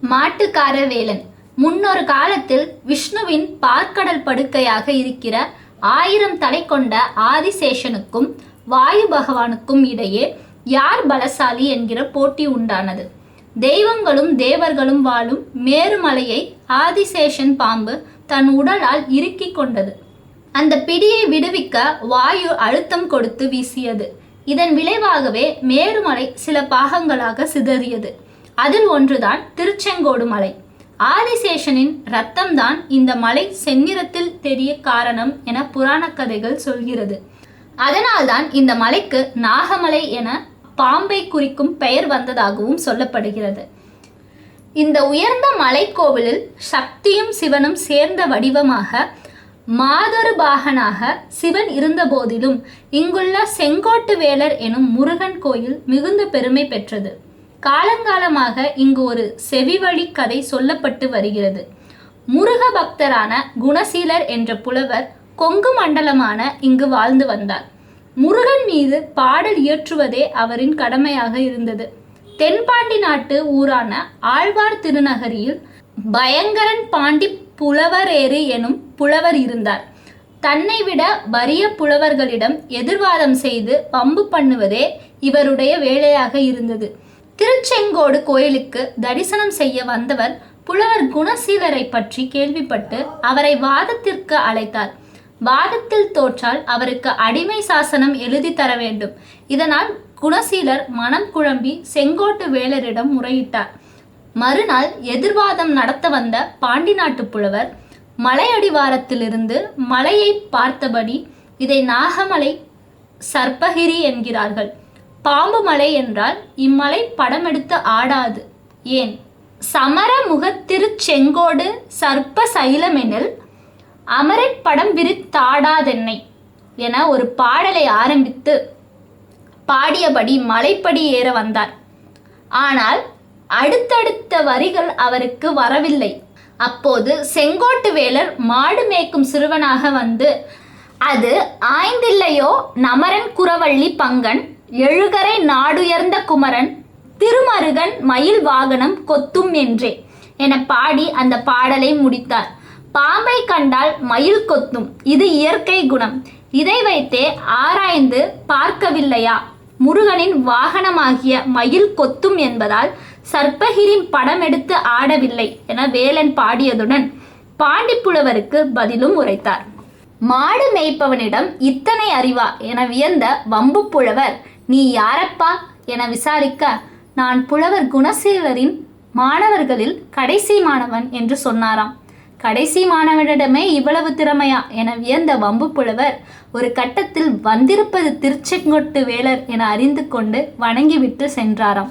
மாட்டுக்கார வேலன். முன்னொரு காலத்தில் விஷ்ணுவின் பார்க்கடல் படுக்கையாக இருக்கிற 1000 தலை கொண்ட ஆதிசேஷனுக்கும் வாயு பகவானுக்கும் இடையே யார் பலசாலி என்கிற போட்டி உண்டானது. தெய்வங்களும் தேவர்களும் வாழும் மேருமலையை ஆதிசேஷன் பாம்பு தன் உடலால் இறுக்கி கொண்டது. அந்த பிடியை விடுவிக்க வாயு அழுத்தம் கொடுத்து வீசியது. இதன் விளைவாகவே மேருமலை சில பாகங்களாக சிதறியது. அதில் ஒன்றுதான் திருச்செங்கோடு மலை. ஆதிசேஷனின் இரத்தம்தான் இந்த மலை செந்நிறத்தில் தெரிய காரணம் என புராண கதைகள் சொல்கிறது. அதனால்தான் இந்த மலைக்கு நாகமலை என பாம்பை குறிக்கும் பெயர் வந்ததாகவும் சொல்லப்படுகிறது. இந்த உயர்ந்த மலைக்கோவிலில் சக்தியும் சிவனும் சேர்ந்த வடிவமாக மாதொரு பாகனாக சிவன் இருந்த போதிலும் இங்குள்ள செங்கோட்டு வேலர் எனும் முருகன் கோயில் மிகுந்த பெருமை பெற்றது. காலங்காலமாக இங்கு ஒரு செவிவழி கதை சொல்லப்பட்டு வருகிறது. முருக பக்தரான குணசீலர் என்ற புலவர் கொங்கு மண்டலமான இங்கு வாழ்ந்து வந்தார். முருகன் மீது பாடல் இயற்றுவதே அவரின் கடமையாக இருந்தது. தென்பாண்டி நாட்டு ஊரான ஆழ்வார் திருநகரியில் பயங்கரன் பாண்டி புலவரேறு எனும் புலவர் இருந்தார். தன்னை விட வறிய புலவர்களிடம் எதிர்வாதம் செய்து பம்பு பண்ணுவதே இவருடைய வேலையாக இருந்தது. திருச்செங்கோடு கோயிலுக்கு தரிசனம் செய்ய வந்தவர் புலவர் குணசீலரை பற்றி கேள்விப்பட்டு அவரை வாதத்திற்கு அழைத்தார். வாதத்தில் தோற்றால் அவருக்கு அடிமை சாசனம் எழுதி தர வேண்டும். இதனால் குணசீலர் மனம் குழம்பி செங்கோட்டு வேலரிடம் முறையிட்டார். மறுநாள் எதிர்வாதம் நடத்த வந்த பாண்டி நாட்டு புலவர் மலையடிவாரத்திலிருந்து மலையை பார்த்தபடி, இதை நாகமலை சர்ப்பகிரி என்கிறார்கள். பாம்பு மலை என்றால் இம்மலை படமெடுத்து ஆடாது. ஏன்? சமர முகத்திருச்செங்கோடு சர்ப்ப சைலமெனில் அமரட் படம் விரித்தாடாதென்னை என ஒரு பாடலை ஆரம்பித்து பாடியபடி மலைப்படி ஏற வந்தார். ஆனால் அடுத்தடுத்த வரிகள் அவருக்கு வரவில்லை. அப்போது செங்கோட்டு வேலர் மாடு மேய்க்கும் சிறுவனாக வந்து, அது ஆய்ந்தில்லையோ நமரன் குறவள்ளி பங்கன் எழுகரை நாடுயர்ந்த குமரன் திருமருகன் மயில் வாகனம் கொத்தும் என்றே என பாடி அந்த பாடலை முடித்தார். பாம்பை கண்டால் மயில் கொத்தும், இது இயற்கை குணம். இதை வைத்தே ஆராய்ந்து பார்க்கவில்லையா? முருகனின் வாகனமாகிய மயில் கொத்தும் என்பதால் சர்ப்பகிரி படம் எடுத்து ஆடவில்லை என வேலன் பாடியதுடன் பாண்டிப்புலவருக்கு பதிலும் உரைத்தார். மாடு மேய்ப்பவனிடம் இத்தனை அறிவா என வியந்த வம்பு புலவர், நீ யாரப்பா என விசாரிக்க, நான் புலவர் குணசீலரின் மாணவர்களில் கடைசி மாணவன் என்று சொன்னாராம். கடைசி மாணவனிடமே இவ்வளவு திறமையா என வியந்த வம்பு புலவர் ஒரு கட்டத்தில் வந்திருப்பது திருச்செங்கோட்டு வேலர் என அறிந்து கொண்டு வணங்கிவிட்டு சென்றாராம்.